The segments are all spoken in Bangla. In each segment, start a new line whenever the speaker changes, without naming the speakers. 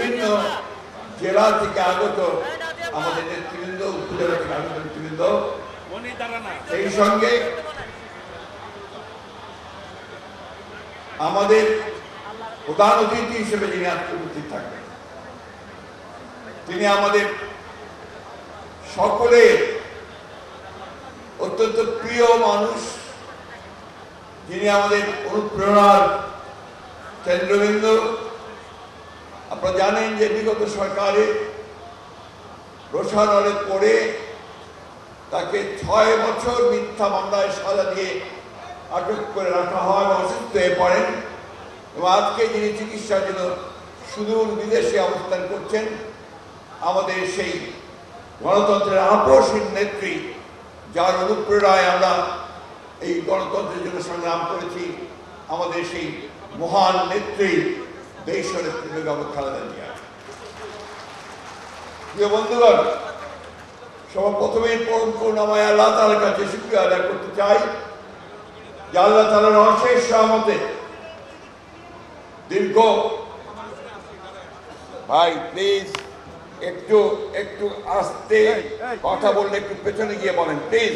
বিভিন্ন জেলা থেকে আগত আমাদের নেতৃবৃন্দ, উপজেলা থেকে আগত নেতৃবৃন্দ, সেই সঙ্গে আমাদের প্রধান অতিথি হিসেবে যিনি আজকে উপস্থিত থাকবেন, তিনি আমাদের সকলের অত্যন্ত প্রিয় মানুষ, যিনি আমাদের অনুপ্রেরণার কেন্দ্রবিন্দু। আপনারা জানেন যে বিগত সরকারে রোষানলে পড়ে তাকে 6 বছর মিথ্যা মামলায় সাজা দিয়ে আটক করে রাখা হয়, অসুস্থ হয়ে পড়েন এবং আজকে যিনি চিকিৎসার জন্য সুদূর বিদেশে অবস্থান করছেন, আমাদের সেই গণতন্ত্রের আপসহীন নেত্রী, যার অনুপ্রেরণায় আমরা এই গণতন্ত্রের জন্য সংগ্রাম করেছি, আমাদের সেই মহান নেত্রী দেশনেত্রী বেগম খালেদা জিয়া। প্রিয় বন্ধুগণ, সর্বপ্রথমেই পরম করুণাময় আল্লাহ তাআলার কাছে শুকরিয়া আদায় করতে চাই যে আল্লাহ তাআলার অশেষ রহমতে দীর্ঘ, ভাই প্লিজ একটু একটু আস্তে কথা বললে একটু পেছনে গিয়ে বলেন প্লিজ।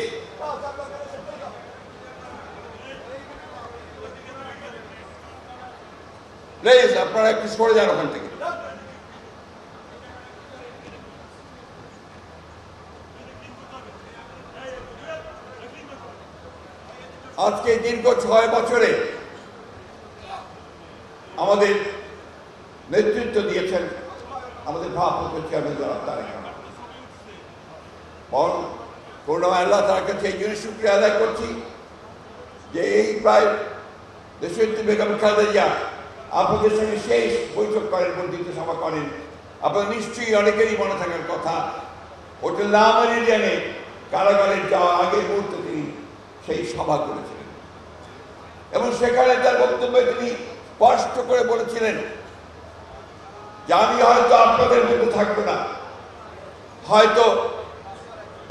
প্লিজ আপনারা একটু সরে যান ওখান থেকে। আজকে দীর্ঘ 6 বছরে আমাদের নেতৃত্ব দিয়েছেন আমাদের ভারপ্রাপ্ত চেয়ারম্যান জনাব তারেক রহমান। করুণাময় আল্লাহ তার কাছে এই জন্য শুকরিয়া আদায় করছি যে এই প্রায় দেশনেত্রী বেগম খালেদা জিয়া আপনাদের সঙ্গে শেষ বৈঠক করেন, বর্ধিত সভা করেন। আপনার নিশ্চয়ই অনেকেরই মনে থাকার কথা, হোটেল লামারিয়ানে কারাগারের যাওয়ার আগে মুহূর্তে তিনি সেই সভা করেছিলেন এবং সেখানে তার বক্তব্যে তিনি স্পষ্ট করে বলেছিলেন যে আমি হয়তো আপনাদের মধ্যে থাকবো না, হয়তো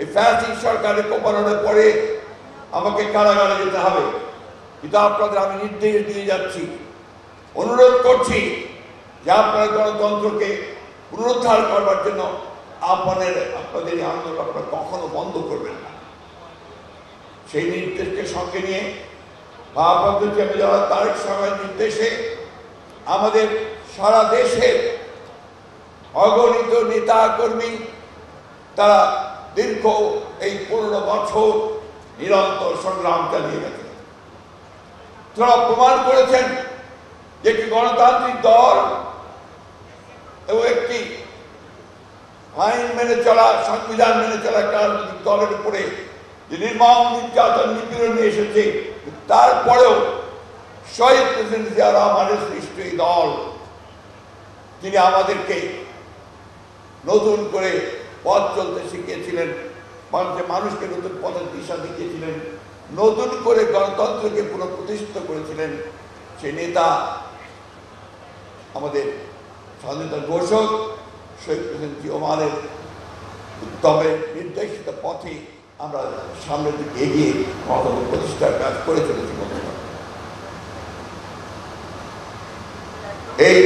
এই ফ্যাসিস্ট সরকারের কোপানোর পরে আমাকে কারাগারে যেতে হবে, কিন্তু আপনাদের আমি নির্দেশ দিয়ে যাচ্ছি, অনুরোধ করছি যে আপনারা গণতন্ত্রকে পুনরুদ্ধার করবার জন্য আপনাদের এই আন্দোলন আপনারা কখনো বন্ধ করবেন না। সেই নির্দেশকে সঙ্গে নিয়ে ভারপ্রাপ্ত চেয়ারম্যান তারেক রহমানের নির্দেশে আমাদের সারা দেশের অগণিত নেতা কর্মী তারা দীর্ঘ এই 15 বছর নিরন্তর সংগ্রাম চালিয়ে গেছে। তারা প্রমাণ করেছেন যে একটি গণতান্ত্রিক দল এবং একটি আইন মেনে চলা, সংবিধান মেনে চলা একটা রাজনৈতিক দলের উপরে যে নির্মম নির্যাতন নিপীড়ন নিয়ে এসেছে, তারপরেও শহীদ প্রেসিডেন্ট জিয়া রহমানের সৃষ্ট এই দল, তিনি আমাদেরকে নতুন করে পথ চলতে শিখিয়েছিলেন, মানুষকে নতুন পথের দিশা দেখিয়েছিলেন, নতুন করে গণতন্ত্রকে পুনঃপ্রতিষ্ঠিত করেছিলেন। সেই নেতা আমাদের স্বাধীনতার ঘোষক শহীদ প্রেসিডেন্ট জিয়া রহমানের উত্তমের নির্দেশিত পথে আমরা সামনের দিকে এগিয়ে গণতন্ত্র প্রতিষ্ঠার কাজ করে চলেছি। এই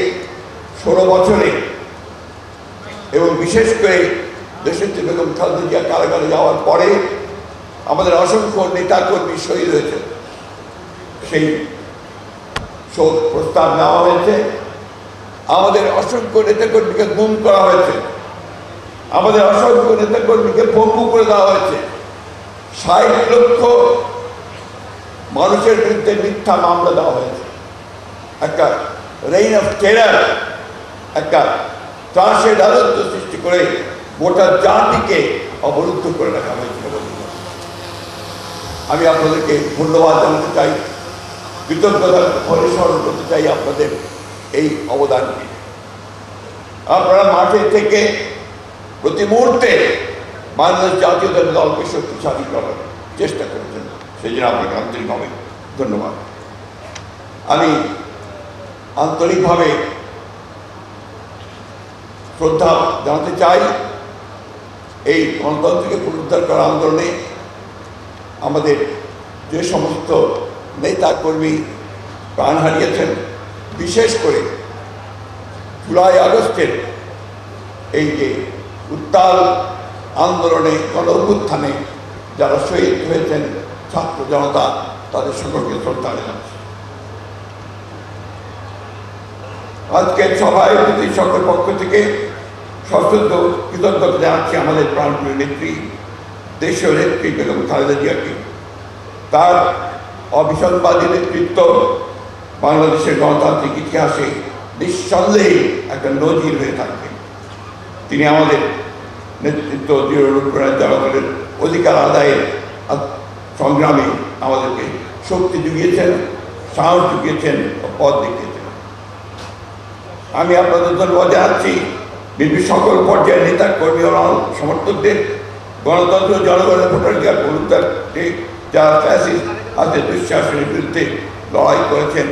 16 বছরে এবং বিশেষ করে দেশনেত্রী বেগম খালেদা জিয়া কারাগারে যাওয়ার পরে আমাদের অসংখ্য নেতা কর্মী শহীদ হয়েছে, সেই শোক প্রস্তাব নেওয়া হয়েছে। আমাদের অসংখ্য নেতাকর্মীকে গুম করা হয়েছে, আমাদের অসংখ্য নেতাকর্মীকে পঙ্গু করে দেওয়া হয়েছে, 60 লক্ষ মানুষের বিরুদ্ধে মিথ্যা মামলা দেওয়া হয়েছে। একটা রেইন অফ টেরার, একটা ত্রাসের রাজত্ব সৃষ্টি করে গোটা জাতিকে অবরুদ্ধ করে রাখা হয়েছিল। আমি আপনাদেরকে ধন্যবাদ জানাতে চাই, কৃতজ্ঞতা স্মরণ করতে চাই আপনাদের এই অবদানকে। আপনারা মাঠে থেকে প্রতি মুহূর্তে বাংলাদেশ জাতীয়তাবাদী দলকে শক্তিশালী করার চেষ্টা করেছেন, সেই জন্য আপনাকে আন্তরিকভাবে ধন্যবাদ। আমি আন্তরিকভাবে শ্রদ্ধা জানাতে চাই এই গণতন্ত্রকে পুনরুদ্ধার করার আন্দোলনে আমাদের যে সমস্ত নেতা কর্মী প্রাণ হারিয়েছেন, বিশেষ করে জুলাই আগস্টের এই যে উত্তাল আন্দোলনে গণ অভ্যুত্থানে যারা শহীদ হয়েছেন ছাত্র জনতা, তাদের সকলকে শ্রদ্ধা জানাচ্ছি। আজকের সভায় প্রতি সকল পক্ষ থেকে সশ্রদ্ধ কৃতজ্ঞতা জানাচ্ছি আমাদের প্রাণপ্রিয় নেত্রী, দেশীয় নেত্রী বেগম খালেদা জিয়াকে। তার অবিসংবাদী নেতৃত্ব বাংলাদেশের গণতান্ত্রিক ইতিহাসে নিঃসন্দেহে একটা নজির হয়ে থাকবে। তিনি আমাদের নেতৃত্ব দৃঢ় অনুপ্রেরণায় জনগণের অধিকার আদায়ের সংগ্রামে আমাদেরকে শক্তি জুগিয়েছেন, সাহস জুগিয়েছেন ও পথ দেখিয়েছেন। আমি আপনাদের ধন্যবাদ জানাচ্ছি বিভিন্ন সকল পর্যায়ের নেতা কর্মী ও সমর্থকদের। গণতন্ত্র জনগণের ভোটাধিকার পুনরুদ্ধারে যারা ফ্যাসিস্ট হাতে দুঃশাসনের বিরুদ্ধে লড়াই করেছেন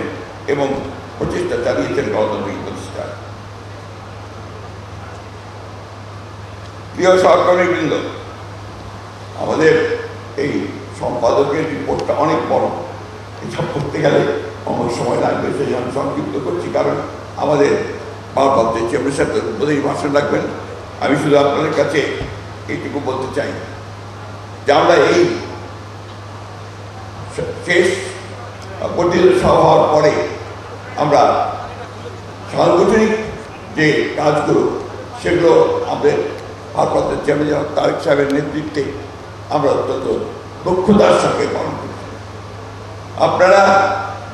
এবং প্রচেষ্টা চালিয়েছেন গণতান্ত্রিক প্রতিষ্ঠা। প্রিয় সহকর্মীবৃন্দ, আমাদের এই সম্পাদকের রিপোর্টটা অনেক বড়, এসব করতে গেলে অনেক সময় লাগবে, সেই আমি সংক্ষিপ্ত করছি, কারণ আমাদের ভারপ্রাপ্ত চেয়ারম্যানের সাথে বোধহয় ভাষণ রাখবেন। আমি শুধু আপনাদের কাছে এইটুকু বলতে চাই যে আমরা এই শেষ প্রতিনিধি সভা হওয়ার পরে আমরা সাংগঠনিক যে কাজগুলো সেগুলো আমাদের ভারপ্রাপ্ত চেয়ারম্যান তারেক সাহেবের নেতৃত্বে আমরা অত্যন্ত দক্ষতার সঙ্গে পালন করছি। আপনারা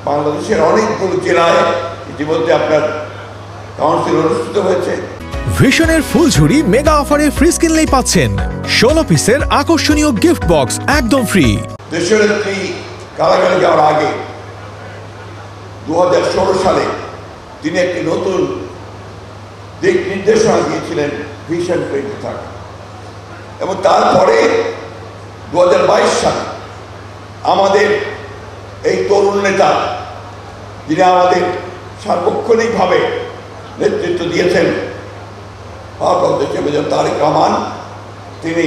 বাংলাদেশের অনেকগুলো জেলায় ইতিমধ্যে আপনার কাউন্সিল অনুষ্ঠিত হয়েছে।
ভিশনের ফুলঝুরি মেগা অফারে ফ্রিজ কিনলেই পাচ্ছেন 16 পিসের আকর্ষণীয় গিফট বক্স একদম ফ্রি।
দেশনেত্রী কারাগারে যাওয়ার আগে 2016 সালে তিনি একটি নতুন দিক নির্দেশনা দিয়েছিলেন ভিশন 2030, এবং তারপরে 2022 সালে আমাদের এই তরুণ নেতা, যিনি আমাদের সার্বক্ষণিকভাবে নেতৃত্ব দিয়েছেন, ভারপ্রাপ্ত চেয়ারম্যান তারেক রহমান, তিনি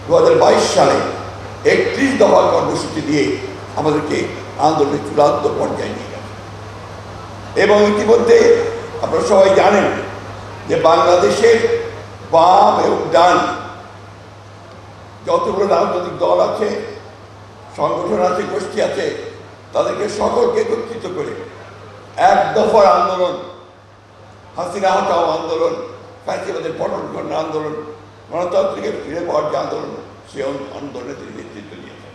2022 সালে 31 দফা কর্মসূচি দিয়ে আমাদেরকে আন্দোলনের চূড়ান্ত পর্যায়ে নিয়ে গেছেন। এবং ইতিমধ্যে আপনারা সবাই জানেন যে বাংলাদেশের বাম এবং ডান যতগুলো রাজনৈতিক দল আছে, সংগঠন আছে, গোষ্ঠী আছে, তাদেরকে সকলকে একত্রিত করে এক দফার আন্দোলন, হাসিনা হটাও আন্দোলন, ফ্যাসিবাদের পতন ঘটানোর আন্দোলন, গণতন্ত্রকে ফিরে পাওয়ার যে আন্দোলন, সে আন্দোলনে তিনি নেতৃত্ব দিয়েছেন।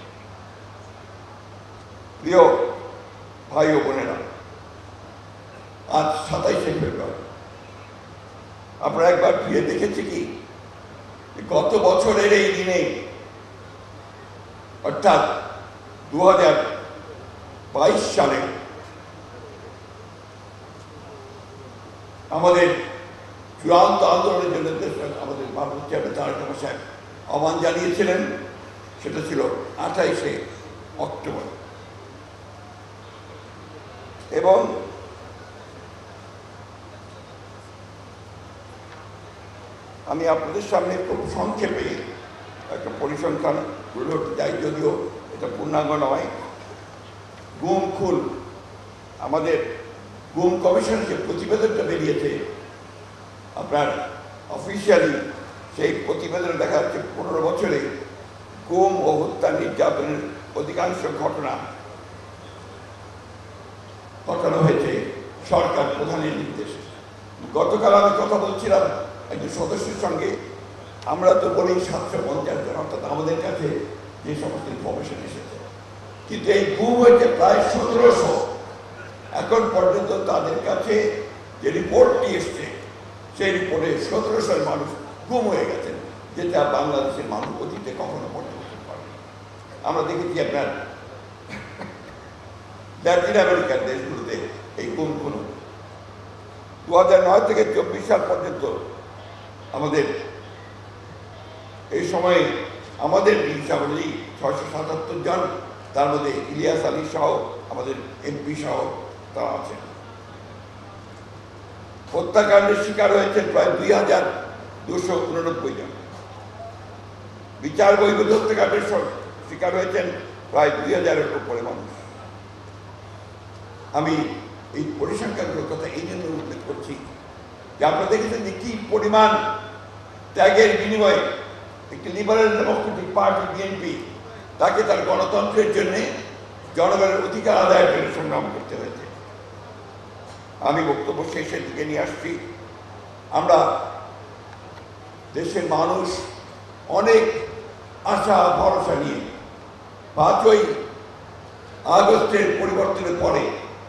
প্রিয় ভাই ও বোনেরা, আজ 27শে ফেব্রুয়ারি আপনারা একবার ফিরে দেখেছি কি গত বছরের এই দিনে, অর্থাৎ 2022 সালে আমাদের চূড়ান্ত আন্দোলনের জন্য আমাদের ভারপ্রাপ্ত চেয়ারম্যান তারেক রহমান সাহেব আহ্বান জানিয়েছিলেন। সেটা ছিল 28শে অক্টোবর। এবং আমি আপনাদের সামনে খুব সংক্ষেপে একটা পরিসংখ্যান তুলে ধরতে চাই, যদিও এটা পূর্ণাঙ্গ নয়। গুম খুন, আমাদের গুম কমিশনের যে প্রতিবেদনটা বেরিয়েছে আপনার অফিসিয়ালি, সেই প্রতিবেদনে দেখা যাচ্ছে 15 বছরে গুম ও হত্যা নির্যাতনের অধিকাংশ ঘটনা ঘটানো হয়েছে সরকার প্রধানের নির্দেশে। গতকাল আমি কথা বলছিলাম একজন সদস্যের সঙ্গে, আমরা তো বলি 750 জন, অর্থাৎ আমাদের কাছে যে সমস্ত ইনফরমেশন এসেছে, কিন্তু এই গুম হয়েছে প্রায় 1700। এখন পর্যন্ত তাদের কাছে যে রিপোর্টটি এসছে, সেই রিপোর্টে 1700 মানুষ গুম হয়ে গেছেন, যেটা বাংলাদেশের মানুষ অতীতে কখনো পর্যবেক্ষণ করেনি। আমরা দেখেছি আপনার ল্যাটিন আমেরিকার দেশগুলোতে এই গুম খুন 2009 থেকে 24 সাল পর্যন্ত আমাদের এই সময়ে আমাদের হিসাব অনুযায়ী 677 জন, তার মধ্যে ইলিয়াস আলী সহ আমাদের এমপি সহ তারা আছেন। হত্যাকাণ্ডের শিকার হয়েছেন প্রায় 2289 জন। বিচার বহির্ভূত হত্যাকাণ্ডের শিকার হয়েছেন প্রায় 2000-এর উপরে মানুষ। আমি এই পরিসংখ্যানগুলোর কথা এই জন্য উল্লেখ করছি যে আপনারা দেখেছেন যে কি পরিমাণ ত্যাগের বিনিময়ে একটি লিবারেল ডেমোক্রেটিক পার্টি বিএনপি তাকে তার গণতন্ত্রের জন্য জনগণের অধিকার আদায়ের জন্য সংগ্রাম করতে হয়েছে। আমি বক্তব্য শেষের দিকে নিয়ে আসছি। আমরা দেশের মানুষ অনেক আশা ভরসা নিয়ে 5ই আগস্টের পরিবর্তনের পরে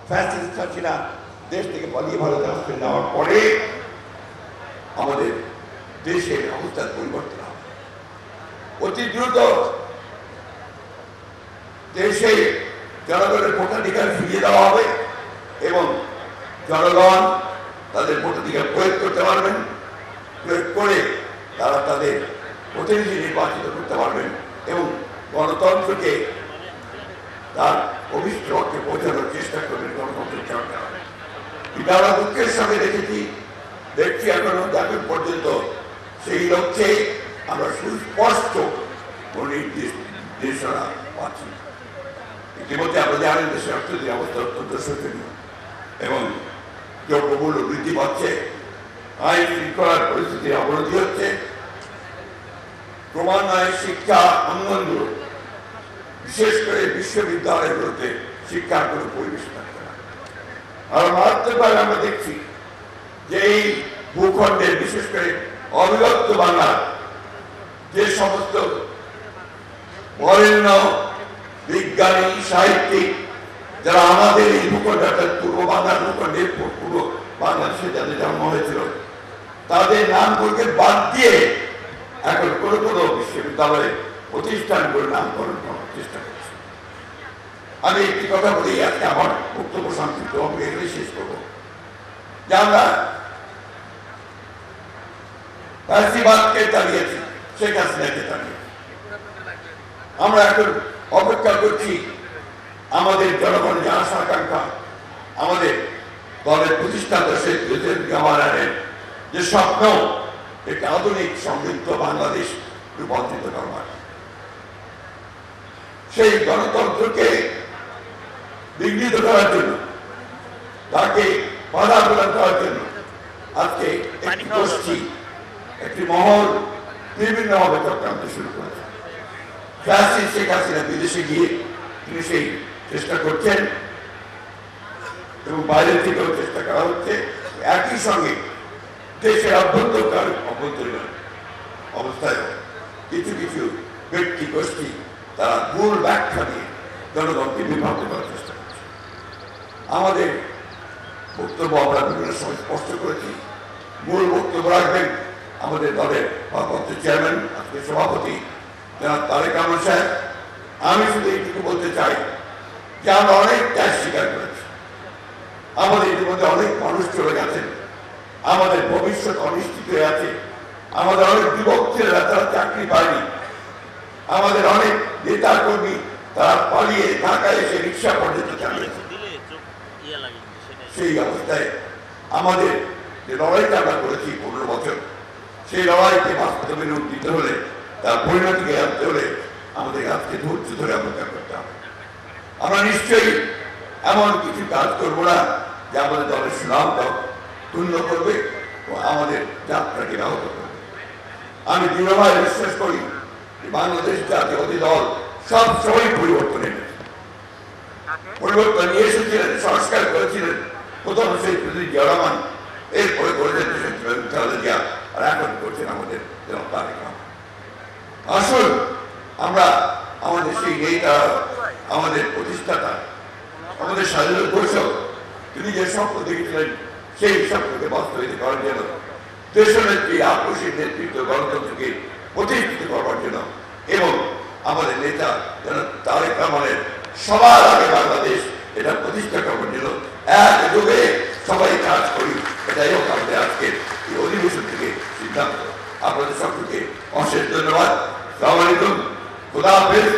ফ্যাসিস্ট হাসিনা দেশ থেকে পালিয়ে ভারতে আসতে যাওয়ার পরে আমাদের দেশের অবস্থার পরিবর্তন হবে। অতি দ্রুত দেশে জনগণের ভোটাধিকার ফিরিয়ে দেওয়া হবে এবং জনগণ তাদের ভোটাধিকার প্রয়োগ করতে পারবেন, প্রয়োগ করে তারা তাদের প্রতিনিধি নির্বাচিত করতে পারবেন এবং গণতন্ত্রকে তার অভিষ্ট লক্ষ্যে পৌঁছানোর চেষ্টা করবেন গণতন্ত্রের সরকার। এটা আমরা দুঃখের সঙ্গে দেখছি এখনো এখন পর্যন্ত সেই লক্ষ্যে আমরা সুস্পষ্ট নির্দেশনা পাচ্ছি। ইতিমধ্যে আমরা জানেন দেশের অর্থনৈতিক অবস্থা অত্যন্ত শোচনীয় এবং দ্রব্যমূল্য বৃদ্ধি পাচ্ছে, আইন শৃঙ্খলার পরিস্থিতির অবনতি হচ্ছে, ক্রমান্বয়ে শিক্ষা অঙ্গনগুলো বিশেষ করে বিশ্ববিদ্যালয়গুলোতে শিক্ষার কোনো পরিবেশ থাকছে না। আর মারাত্মকভাবে আমরা দেখছি যে এই ভূখণ্ডের বিশেষ করে অবিভক্ত বাংলার যে সমস্ত বরেণ্য বিজ্ঞানী সাহিত্যিক যারা আমাদের এই ভূখণ্ড অর্থাৎ পূর্ব বাংলার ভূখণ্ডে পূর্ব বাংলাদেশে যাদের জন্ম হয়েছিল তাদের নামগুলোকে বাদ দিয়ে এখন কোনো কোনো বিশ্ববিদ্যালয়ে প্রতিষ্ঠান করে নামকরণ করার চেষ্টা করছে। আমি একটি কথা বলি, আজকে আমার বক্তব্য সংক্ষিপ্ত আমি এগুলি শেষ করবো যে আমরা ফ্যাসিবাদকে চালিয়েছি, শেখ হাসিনাকে চালিয়েছি। আমরা এখন অপেক্ষা করছি আমাদের জনগণের আশা আকাঙ্ক্ষা, আমাদের দলের প্রতিষ্ঠাতা শেখ জামালের যে স্বপ্ন একটি আধুনিক সমৃদ্ধ বাংলাদেশ রূপান্তরিত করবার, সেই গণতন্ত্রকে বিঘ্নিত করার জন্য, তাকে বাধা প্রদান করার জন্য আজকে একটি গোষ্ঠী, একটি মহল বিভিন্নভাবে চক্রান্ত শুরু করেছে। ফ্যাসিস্ট শেখ হাসিনা বিদেশে গিয়ে তিনি সেই চেষ্টা করছেন এবং বাইরে থেকেও চেষ্টা করা হচ্ছে। একই সঙ্গে দেশের অভ্যন্তরীণ অবস্থায় কিছু কিছু ব্যক্তি গোষ্ঠী তারা ভুল ব্যাখ্যা দিয়ে জনগণকে বিভ্রান্ত করার চেষ্টা করছে। আমাদের বক্তব্য আমরা বিভিন্ন সময় স্পষ্ট করেছি। মূল বক্তব্য রাখবেন আমাদের দলের ভারপ্রাপ্ত চেয়ারম্যান, আজকে সভাপতি জনাব তারেক রহমান সাহেব। আমি শুধু এইটুকু বলতে চাই যে আমরা অনেক ত্যাগ স্বীকার করেছি, আমাদের ইতিমধ্যে অনেক মানুষ চলে গেছেন, আমাদের ভবিষ্যৎ অনিশ্চিত হয়ে আছে, আমাদের অনেক যুবকরা তারা চাকরি পায়নি, আমাদের অনেক নেতা কর্মী তারা পালিয়ে ঢাকায় এসে রিক্সা পর্যন্ত চালিয়েছে। সেই অবস্থায় আমাদের যে লড়াইটা আমরা করেছি 15 বছর, সেই লড়াইকে বাস্তবে রূপ দিতে হলে, তার পরিণতিকে আনতে হলে আমাদের আজকে ধৈর্য ধরে অপেক্ষা করতে হবে। আমরা নিশ্চয়ই এমন কিছু কাজ করবো না যে আমাদের দলের সুনামটা ক্ষুণ্ণ করবে ও আমাদের যাত্রাকে ব্যাহত করবে। আমি দৃঢ়ভাবে বিশ্বাস করি যে বাংলাদেশ জাতীয়তাবাদী দল সব সময় পরিবর্তন এনেছে, পরিবর্তন নিয়ে এসেছিলেন, সংস্কার করেছিলেন। প্রথম সেই প্রেসিডেন্ট জিয়া রহমান, এরপরে করেছেন খালেদা জিয়া, আর এখন করছেন আমাদের তারেক রহমান। আসুন আমরা আমাদের সেই নেতা, আমাদের প্রতিষ্ঠাতা, আমাদের স্বাধীনতা ঘোষক তিনি যে স্বপ্ন দেখেছিলেন সেই স্বপ্নকে বাস্তবায়িত করার জন্য, দেশনেত্রী আপসী নেতৃত্ব গণতন্ত্রকে প্রতিষ্ঠিত করবার জন্য এবং আমাদের নেতা তারেক রহমানের সবার আগে বাংলাদেশ এটা প্রতিষ্ঠা করবার জন্য একযোগে সবাই কাজ করি, এটাই হোক আমাদের আজকের এই অধিবেশন থেকে সিদ্ধান্ত। আপনাদের সকলকে অশেষ ধন্যবাদ। আসসালামু আলাইকুম, খুদা হাফেজ।